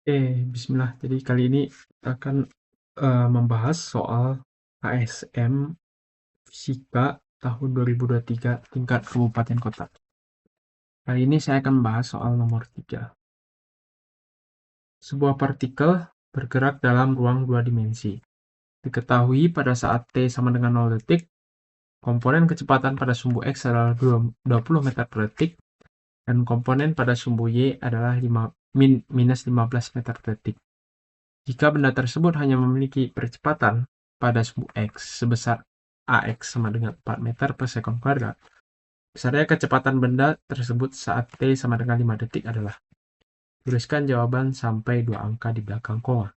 Bismillah. Jadi kali ini akan membahas soal ASM Fisika tahun 2023 tingkat kabupaten kota. Kali ini saya akan membahas soal nomor 3. Sebuah partikel bergerak dalam ruang 2 dimensi. Diketahui pada saat T sama dengan 0 detik, komponen kecepatan pada sumbu X adalah 20 meter per detik, dan komponen pada sumbu Y adalah minus 15 meter per detik. Jika benda tersebut hanya memiliki percepatan pada sumbu X sebesar AX sama dengan 4 meter per sekon kuadrat, besarnya kecepatan benda tersebut saat T sama dengan 5 detik adalah. Tuliskan jawaban sampai 2 angka di belakang koma.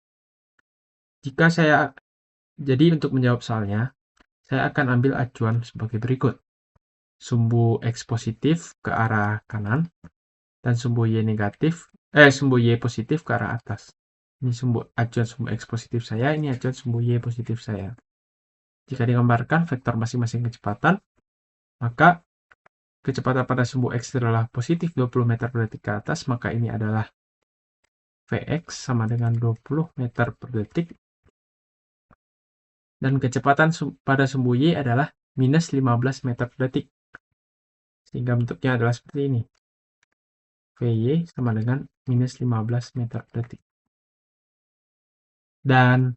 Jadi untuk menjawab soalnya, saya akan ambil acuan sebagai berikut. Sumbu X positif ke arah kanan, dan sumbu Y positif ke arah atas. Ini acuan sumbu X positif saya, ini acuan sumbu Y positif saya. Jika digambarkan vektor masing-masing kecepatan, maka kecepatan pada sumbu X adalah positif 20 meter per detik ke atas, maka ini adalah Vx sama dengan 20 meter per detik. Dan kecepatan pada sumbu Y adalah minus 15 meter per detik. Sehingga bentuknya adalah seperti ini. Vy sama dengan minus 15 meter per detik. Dan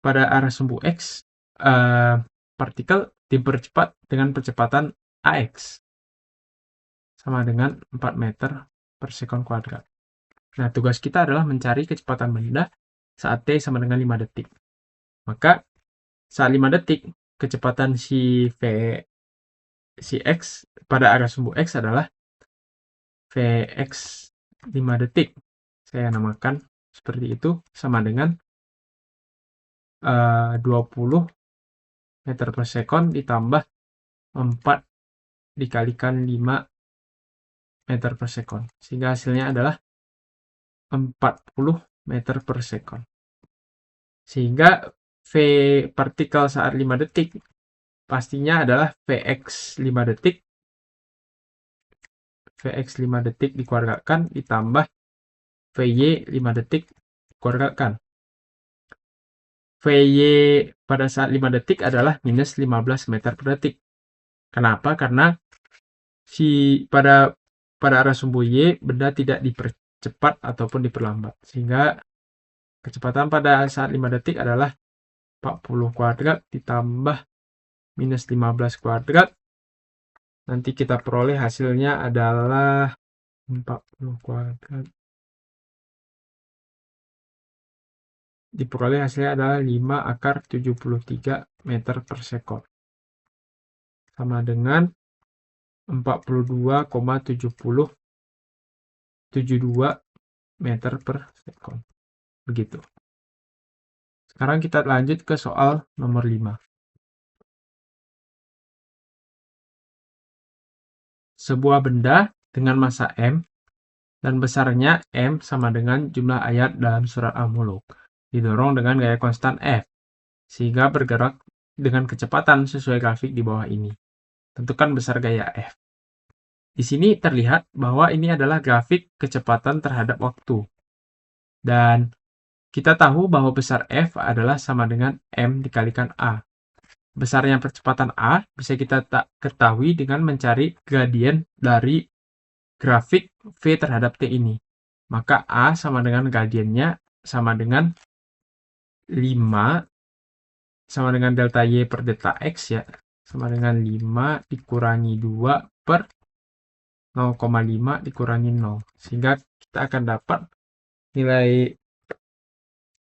pada arah sumbu X, partikel dipercepat dengan percepatan AX sama dengan 4 meter per sekon kuadrat. Nah, tugas kita adalah mencari kecepatan benda saat T sama dengan 5 detik. Maka, saat 5 detik, kecepatan si X pada arah sumbu X adalah Vx 5 detik. Saya namakan seperti itu, sama dengan 20 meter per sekon ditambah 4 dikalikan 5 meter per sekon. Sehingga hasilnya adalah 40 meter per sekon. Sehingga V partikel saat 5 detik pastinya adalah Vx 5 detik. Vx 5 detik dikuadratkan ditambah Vy 5 detik dikuadratkan. Vy pada saat 5 detik adalah minus 15 meter per detik. Kenapa? Karena pada arah sumbu Y benda tidak dipercepat ataupun diperlambat. Sehingga kecepatan pada saat 5 detik adalah 40 kuadrat ditambah minus 15 kuadrat. Nanti kita peroleh hasilnya adalah 40 kuadrat. Diperoleh hasilnya adalah 5 akar 73 meter per sekon. Sama dengan 42,7072 meter per sekon. Begitu. Sekarang kita lanjut ke soal nomor 5. Sebuah benda dengan massa M dan besarnya M sama dengan jumlah ayat dalam surat Al-Mulk didorong dengan gaya konstan F, sehingga bergerak dengan kecepatan sesuai grafik di bawah ini. Tentukan besar gaya F. Di sini terlihat bahwa ini adalah grafik kecepatan terhadap waktu. Dan kita tahu bahwa besar F adalah sama dengan M dikalikan A. Besarnya percepatan A bisa kita ketahui dengan mencari gradien dari grafik V terhadap T ini. Maka A sama dengan gradiennya sama dengan 5 sama dengan delta Y per delta X ya. Sama dengan 5 dikurangi 2 per 0,5 dikurangi 0. Sehingga kita akan dapat nilai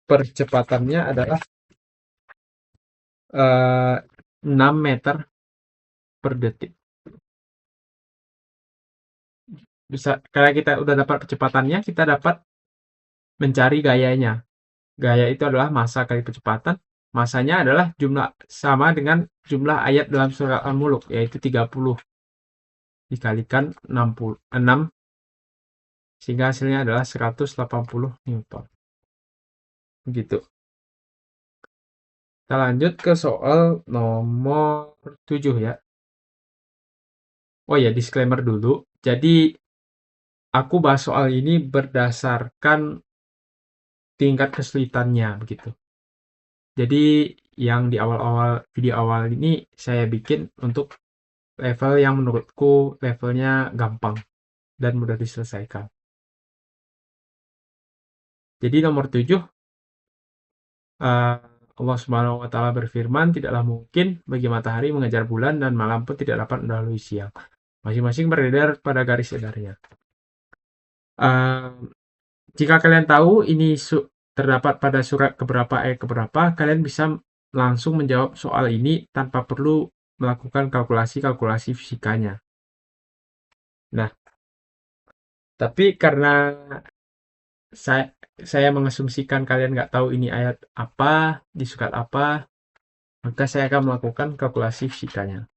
percepatannya adalah 6 meter per detik. Karena kita udah dapat percepatannya, kita dapat mencari gayanya. Gaya itu adalah massa kali percepatan. Massanya adalah sama dengan jumlah ayat dalam surat Al-Mulk, yaitu 30 dikalikan 6, sehingga hasilnya adalah 180 Newton. Begitu. Kita lanjut ke soal nomor 7 ya. Oh ya, disclaimer dulu. Jadi, aku bahas soal ini berdasarkan tingkat kesulitannya begitu. Jadi yang di video awal ini saya bikin untuk level yang menurutku levelnya gampang dan mudah diselesaikan. Jadi nomor 7, Allah Subhanahu wa Ta'ala berfirman, "Tidaklah mungkin bagi matahari mengejar bulan dan malam pun tidak dapat mendahului siang. Masing-masing beredar pada garis edarnya." Jika kalian tahu ini terdapat pada surat keberapa ayat keberapa, kalian bisa langsung menjawab soal ini tanpa perlu melakukan kalkulasi-kalkulasi fisikanya. Nah, tapi karena saya mengasumsikan kalian nggak tahu ini ayat apa, di surat apa, maka saya akan melakukan kalkulasi fisikanya.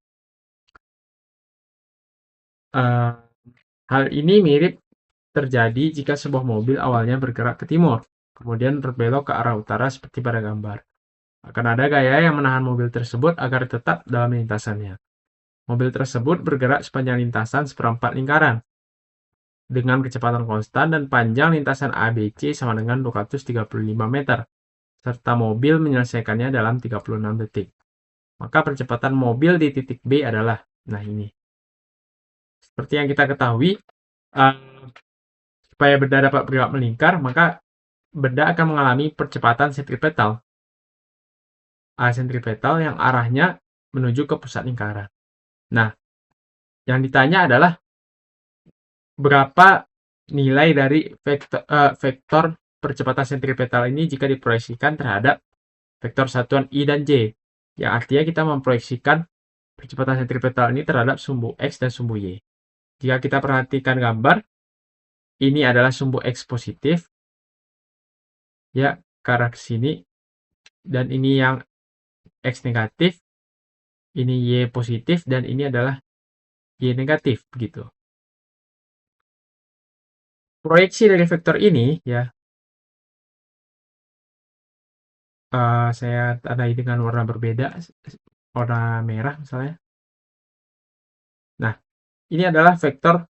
Hal ini mirip terjadi jika sebuah mobil awalnya bergerak ke timur, kemudian berbelok ke arah utara seperti pada gambar. Akan ada gaya yang menahan mobil tersebut agar tetap dalam lintasannya. Mobil tersebut bergerak sepanjang lintasan seperempat lingkaran dengan kecepatan konstan dan panjang lintasan ABC sama dengan 235 meter, serta mobil menyelesaikannya dalam 36 detik. Maka percepatan mobil di titik B adalah, nah ini. Seperti yang kita ketahui, supaya benda dapat bergerak melingkar, maka benda akan mengalami percepatan sentripetal. Sentripetal yang arahnya menuju ke pusat lingkaran. Nah, yang ditanya adalah berapa nilai dari vektor percepatan sentripetal ini jika diproyeksikan terhadap vektor satuan I dan J. Yang artinya kita memproyeksikan percepatan sentripetal ini terhadap sumbu X dan sumbu Y. Jika kita perhatikan gambar, ini adalah sumbu X positif, ya, ke arah ke sini, dan ini yang X negatif, ini Y positif, dan ini adalah Y negatif, begitu. Proyeksi dari vektor ini, ya, saya tandai dengan warna berbeda, warna merah misalnya. Nah, ini adalah vektor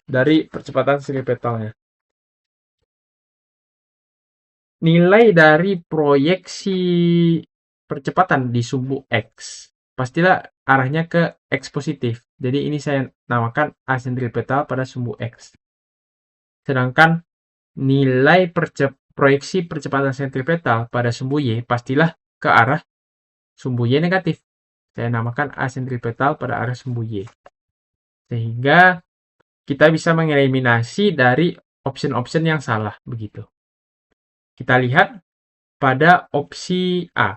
dari percepatan sentripetalnya. Nilai dari proyeksi percepatan di sumbu X pastilah arahnya ke X positif. Jadi ini saya namakan A sentripetal pada sumbu X. Sedangkan nilai proyeksi percepatan sentripetal pada sumbu Y pastilah ke arah sumbu Y negatif. Saya namakan A sentripetal pada arah sumbu Y. Sehingga kita bisa mengeliminasi dari option-option yang salah, begitu. Kita lihat pada opsi A.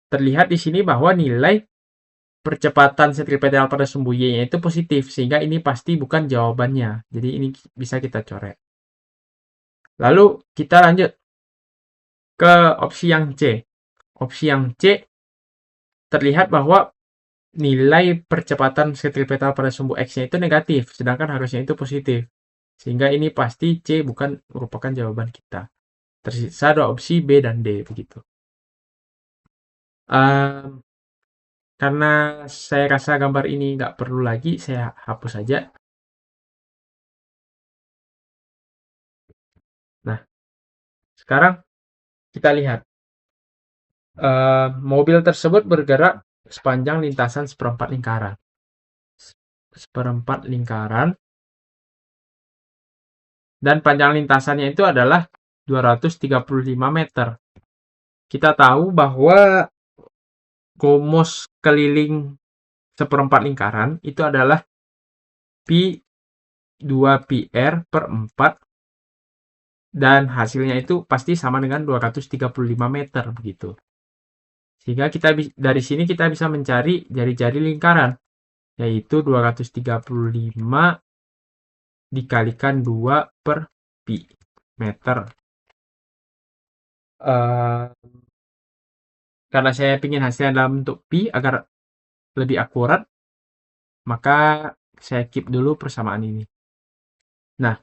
Terlihat di sini bahwa nilai percepatan sentripetal pada sumbu Y-nya itu positif, sehingga ini pasti bukan jawabannya. Jadi ini bisa kita coret. Lalu kita lanjut ke opsi yang C. Opsi yang C terlihat bahwa nilai percepatan sentripetal pada sumbu X-nya itu negatif, sedangkan harusnya itu positif. Sehingga ini pasti C bukan merupakan jawaban kita. Tersisa dua opsi B dan D, begitu. Karena saya rasa gambar ini nggak perlu lagi, saya hapus saja. Nah, sekarang kita lihat. Mobil tersebut bergerak sepanjang lintasan seperempat lingkaran. Dan panjang lintasannya itu adalah 235 meter. Kita tahu bahwa gomos keliling seperempat lingkaran itu adalah Pi 2πr per 4, dan hasilnya itu pasti sama dengan 235 meter, begitu. Sehingga dari sini kita bisa mencari jari-jari lingkaran, yaitu 235 dikalikan 2 per pi meter. Karena saya ingin hasilnya dalam bentuk pi agar lebih akurat, maka saya keep dulu persamaan ini. Nah,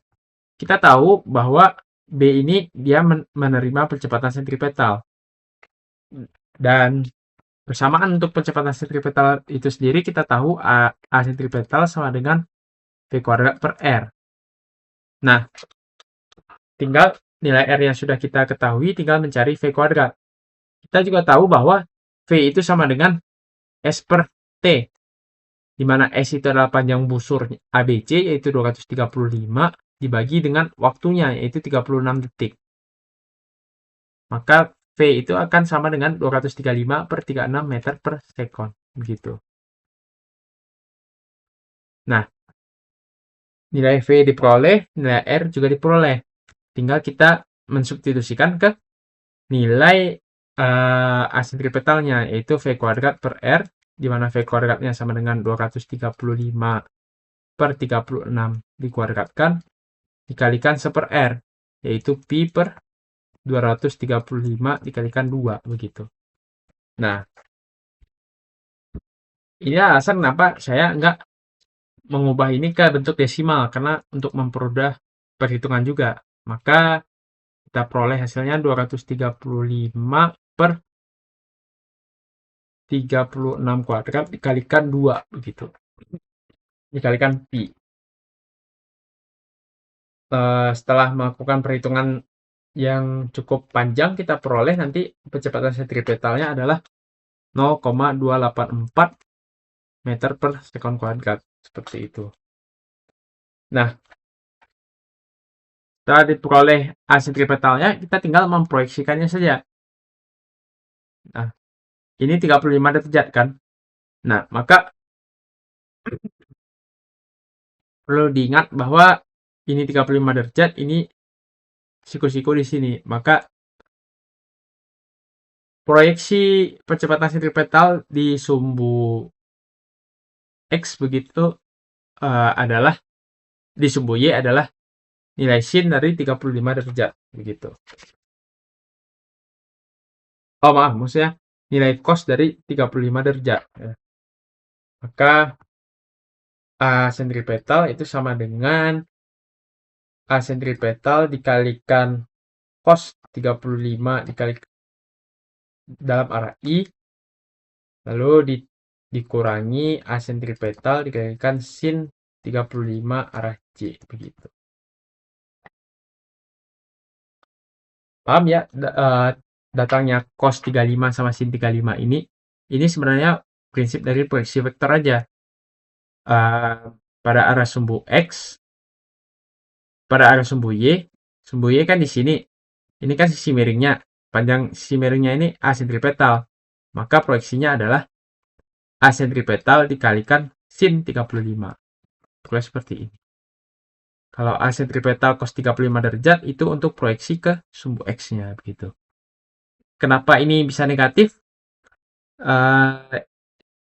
kita tahu bahwa B ini dia menerima percepatan sentripetal. Dan persamaan untuk percepatan sentripetal itu sendiri kita tahu A sentripetal sama dengan V kuadrat per R. Nah, tinggal nilai R yang sudah kita ketahui, tinggal mencari V kuadrat. Kita juga tahu bahwa V itu sama dengan S per T, di mana S itu adalah panjang busur ABC, yaitu 235, dibagi dengan waktunya, yaitu 36 detik. Maka V itu akan sama dengan 235 per 36 meter per sekon. Begitu. Nah, nilai V diperoleh, nilai R juga diperoleh. Tinggal kita mensubstitusikan ke nilai asentripetalnya, yaitu V kuadrat per R, di mana V kuadratnya sama dengan 235 per 36 dikuadratkan, dikalikan 1 per R, yaitu Pi per 235 dikalikan 2, begitu. Nah, ini alasan kenapa saya nggak mengubah ini ke bentuk desimal, karena untuk mempermudah perhitungan juga. Maka kita peroleh hasilnya 235 per 36 kuadrat dikalikan 2, begitu. Dikalikan Pi. Setelah melakukan perhitungan yang cukup panjang, kita peroleh nanti percepatan sentripetalnya adalah 0,284 meter per sekon kuadrat, seperti itu. Nah, setelah diperoleh asentripetalnya, kita tinggal memproyeksikannya saja. Nah, ini 35 derajat kan? Nah, maka perlu diingat bahwa ini 35 derajat, ini siku-siku di sini. Maka proyeksi percepatan sentripetal di sumbu X begitu adalah di sumbu Y adalah nilai sin dari 35 derajat begitu. Oh maaf, maksudnya nilai cos dari 35 derajat. Ya. Maka sentripetal itu sama dengan sentripetal dikalikan cos 35 dikali dalam arah I, lalu dikurangi sentripetal dikalikan sin 35 arah J, begitu. Paham ya datangnya cos 35 sama sin 35 ini sebenarnya prinsip dari proyeksi vektor aja. Pada arah sumbu X, pada arah sumbu Y kan di sini. Ini kan sisi miringnya. Panjang sisi miringnya ini asentripetal. Maka proyeksinya adalah asentripetal dikalikan sin 35. Tulis seperti ini. Kalau asentripetal cos 35 derajat itu untuk proyeksi ke sumbu X-nya begitu. Kenapa ini bisa negatif?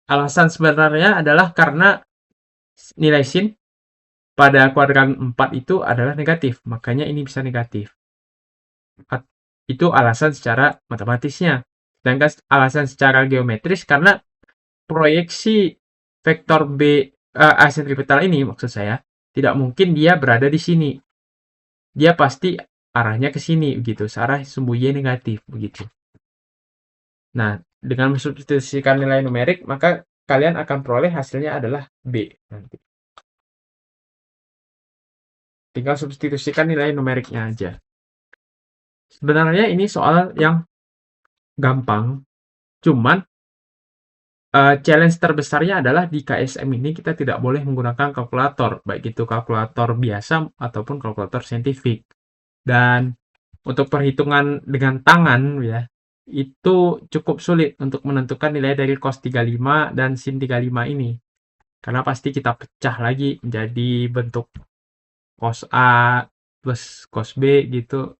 Alasan sebenarnya adalah karena nilai sin pada kuadran 4 itu adalah negatif. Makanya ini bisa negatif. Itu alasan secara matematisnya. Sedangkan alasan secara geometris karena proyeksi vektor B asentripetal ini maksud saya tidak mungkin dia berada di sini. Dia pasti arahnya ke sini begitu, searah sumbu Y negatif begitu. Nah, dengan mensubstitusikan nilai numerik maka kalian akan peroleh hasilnya adalah B nanti. Tinggal substitusikan nilai numeriknya aja. Sebenarnya ini soal yang gampang, cuman challenge terbesarnya adalah di KSM ini kita tidak boleh menggunakan kalkulator, baik itu kalkulator biasa ataupun kalkulator saintifik. Dan untuk perhitungan dengan tangan ya, itu cukup sulit untuk menentukan nilai dari cos 35 dan sin 35 ini. Karena pasti kita pecah lagi menjadi bentuk cos A plus cos B gitu.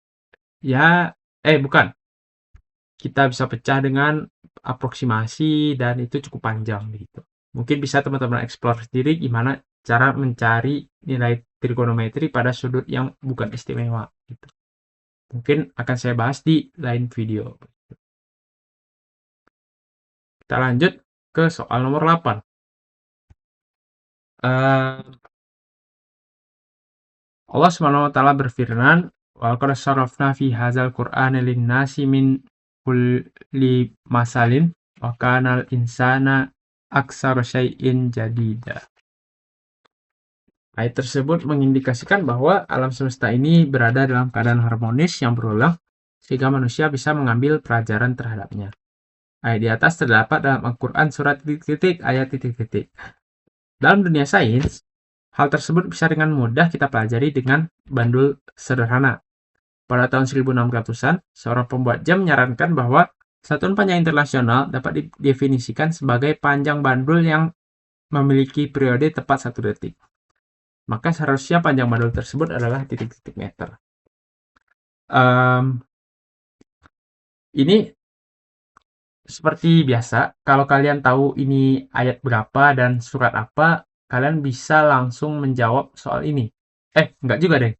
Ya, bukan. Kita bisa pecah dengan aproksimasi dan itu cukup panjang gitu. Mungkin bisa teman-teman explore sendiri gimana cara mencari nilai trigonometri pada sudut yang bukan istimewa gitu. Mungkin akan saya bahas di lain video. Kita lanjut ke soal nomor 8. Allah SWT berfirman, wa qad sarafna fi hadzal qur'ani lin-nasi min kulli masalin wa kanal insana aksara syai'in jadida. Ayat tersebut mengindikasikan bahwa alam semesta ini berada dalam keadaan harmonis yang berulang, sehingga manusia bisa mengambil pelajaran terhadapnya. Ayat di atas terdapat dalam Al-Quran surat titik-titik ayat titik-titik. Dalam dunia sains, hal tersebut bisa dengan mudah kita pelajari dengan bandul sederhana. Pada tahun 1600-an, seorang pembuat jam menyarankan bahwa satuan panjang internasional dapat didefinisikan sebagai panjang bandul yang memiliki periode tepat 1 detik. Maka seharusnya panjang bandul tersebut adalah titik-titik meter. Ini seperti biasa, kalau kalian tahu ini ayat berapa dan surat apa, kalian bisa langsung menjawab soal ini. Enggak juga deh.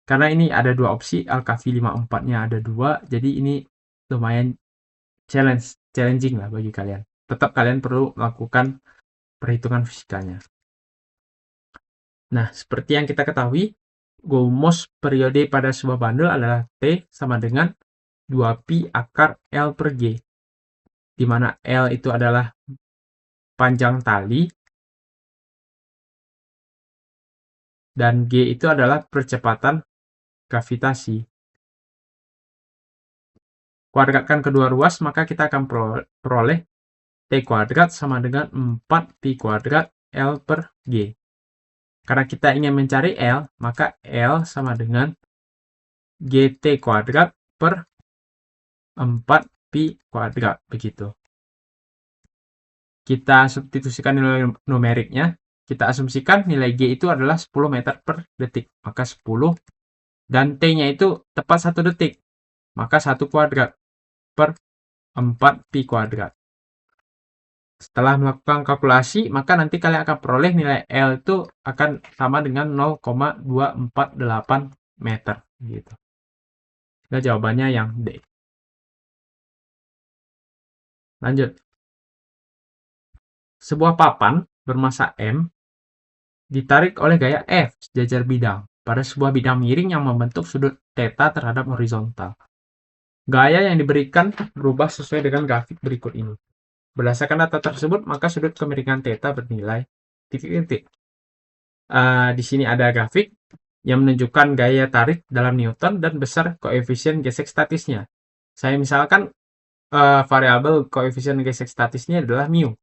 Karena ini ada 2 opsi, Al-Kahfi 54-nya ada 2, jadi ini lumayan challenging lah bagi kalian. Tetap kalian perlu melakukan perhitungan fisikanya. Nah, seperti yang kita ketahui, rumus periode pada sebuah bandul adalah T sama dengan 2pi akar L per G, di mana L itu adalah panjang tali, dan G itu adalah percepatan gravitasi. Kuadratkan kedua ruas, maka kita akan peroleh T kuadrat sama dengan 4pi kuadrat L per G. Karena kita ingin mencari L, maka L sama dengan GT kuadrat per 4pi kuadrat, begitu. Kita substitusikan nilai numeriknya, kita asumsikan nilai G itu adalah 10 meter per detik, maka 10, dan T-nya itu tepat 1 detik, maka 1 kuadrat per 4pi kuadrat. Setelah melakukan kalkulasi, maka nanti kalian akan peroleh nilai L itu akan sama dengan 0,248 meter. Gitu. Nah, jawabannya yang D. Lanjut. Sebuah papan bermasa M ditarik oleh gaya F sejajar bidang pada sebuah bidang miring yang membentuk sudut theta terhadap horizontal. Gaya yang diberikan berubah sesuai dengan grafik berikut ini. Berdasarkan data tersebut, maka sudut kemiringan theta bernilai titik-titik. Di sini ada grafik yang menunjukkan gaya tarik dalam Newton dan besar koefisien gesek statisnya. Saya misalkan variabel koefisien gesek statisnya adalah mu.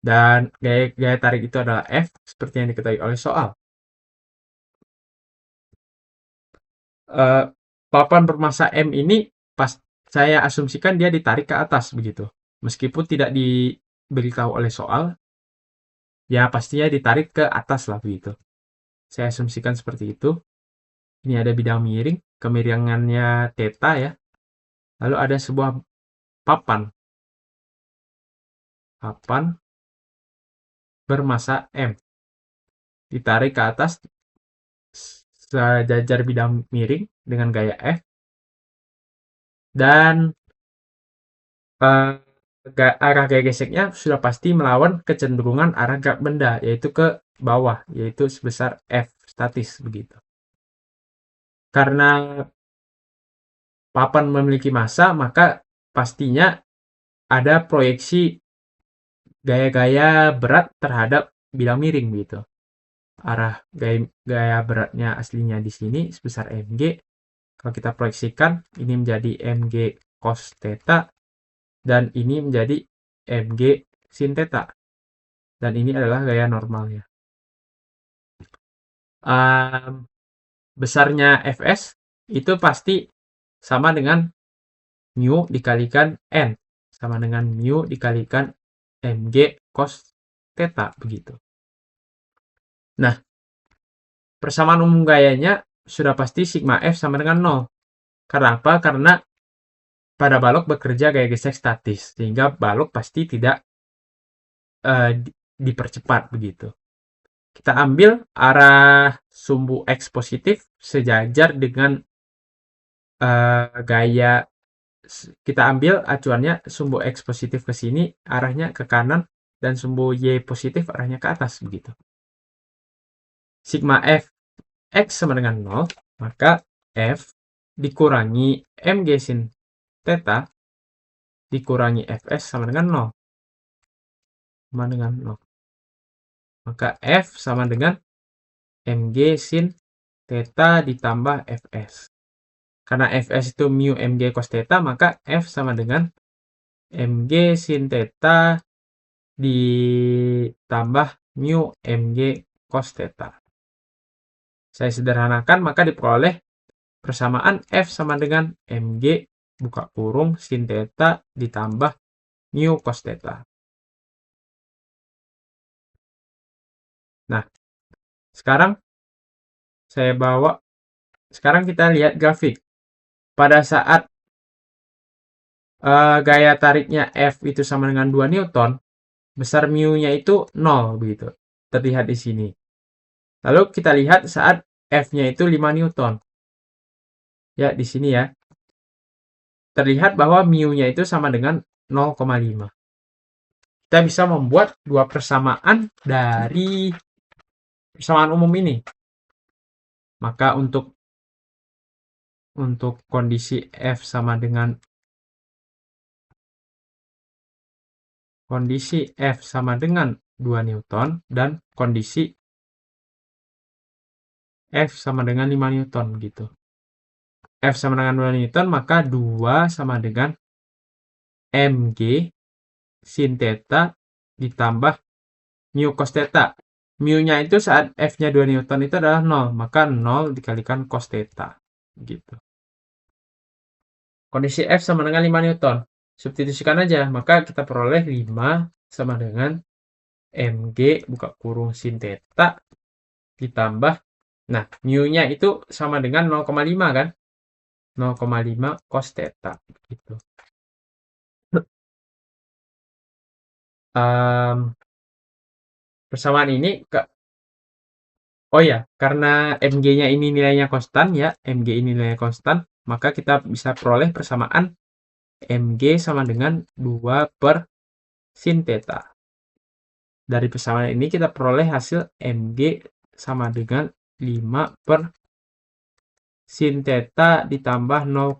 Dan gaya tarik itu adalah F, seperti yang diketahui oleh soal. Papan bermasa M ini saya asumsikan dia ditarik ke atas begitu. Meskipun tidak diberitahu oleh soal, ya pastinya ditarik ke atas lah begitu. Saya asumsikan seperti itu. Ini ada bidang miring, kemiringannya theta ya. Lalu ada sebuah papan bermasa M. Ditarik ke atas sejajar bidang miring dengan gaya F. Dan arah gaya geseknya sudah pasti melawan kecenderungan arah gerak benda, yaitu ke bawah, yaitu sebesar F statis begitu. Karena papan memiliki massa, maka pastinya ada proyeksi gaya-gaya berat terhadap bidang miring gitu. Arah gaya beratnya aslinya di sini sebesar mg. Kalau kita proyeksikan, ini menjadi mg cos theta, dan ini menjadi mg sin theta. Dan ini adalah gaya normalnya. Besarnya Fs itu pasti sama dengan mu dikalikan n, sama dengan mu dikalikan mg cos theta begitu. Nah, persamaan umum gayanya sudah pasti sigma F sama dengan 0. Kenapa? Karena pada balok bekerja gaya gesek statis, sehingga balok pasti tidak dipercepat begitu. Kita ambil arah sumbu X positif sejajar dengan gaya, kita ambil acuannya sumbu X positif ke sini, arahnya ke kanan, dan sumbu Y positif arahnya ke atas begitu. Sigma F X sama dengan 0, maka F dikurangi mg sin theta dikurangi Fs sama dengan 0. 0. Maka F sama dengan mg sin theta ditambah fs. Karena fs itu mu mg cos theta, maka f sama dengan mg sin theta ditambah mu mg cos theta. Saya sederhanakan, maka diperoleh persamaan f sama dengan mg buka kurung sin theta ditambah mu cos theta. Nah, sekarang kita lihat grafik. Pada saat gaya tariknya F itu sama dengan 2 Newton, besar mu-nya itu 0 begitu. Terlihat di sini. Lalu kita lihat saat F-nya itu 5 Newton. Ya, di sini ya. Terlihat bahwa mu-nya itu sama dengan 0,5. Kita bisa membuat dua persamaan dari persamaan umum ini. Maka untuk kondisi F sama dengan 2 Newton dan kondisi F sama dengan 5 Newton gitu. F sama dengan 2 Newton, maka 2 sama dengan mg sin theta ditambah mu cos theta. Mu-nya itu saat F-nya 2 Newton itu adalah 0, maka 0 dikalikan cos theta gitu. Kondisi F sama dengan 5 Newton. Substitusikan aja, maka kita peroleh 5 sama dengan mg buka kurung sin theta ditambah, nah mu-nya itu sama dengan 0,5 kan? 0,5 cos theta gitu. Persamaan ini karena mg-nya ini nilainya konstan ya, mg ini nilainya konstan, maka kita bisa peroleh persamaan mg sama dengan 2 per sin theta. Dari persamaan ini kita peroleh hasil mg sama dengan 5 per sin theta ditambah 0,5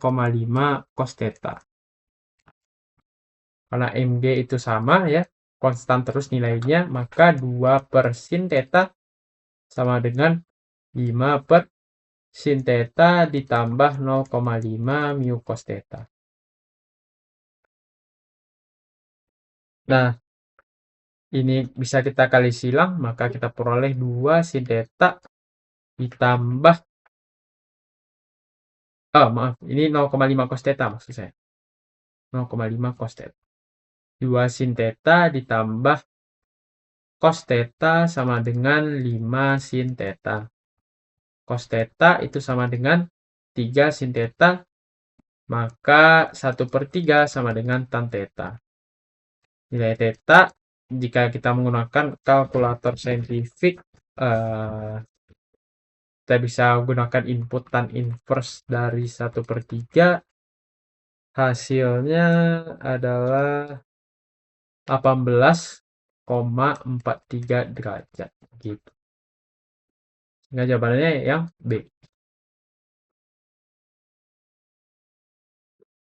cos theta. Karena mg itu sama ya, konstan terus nilainya, maka 2 per sin theta sama dengan 5 per sin theta ditambah 0,5 mu cos theta. Nah, ini bisa kita kali silang, maka kita peroleh 2 sin theta ditambah, ini 0,5 cos theta maksud saya. 0,5 cos theta. 2 sin theta ditambah cos theta sama dengan 5 sin theta. Cos theta itu sama dengan 3 sin theta, maka 1/3 sama dengan tan theta. Nilai theta, jika kita menggunakan kalkulator saintifik, kita bisa gunakan input tan inverse dari 1/3, hasilnya adalah 18,43 derajat gitu. Sehingga jawabannya yang B.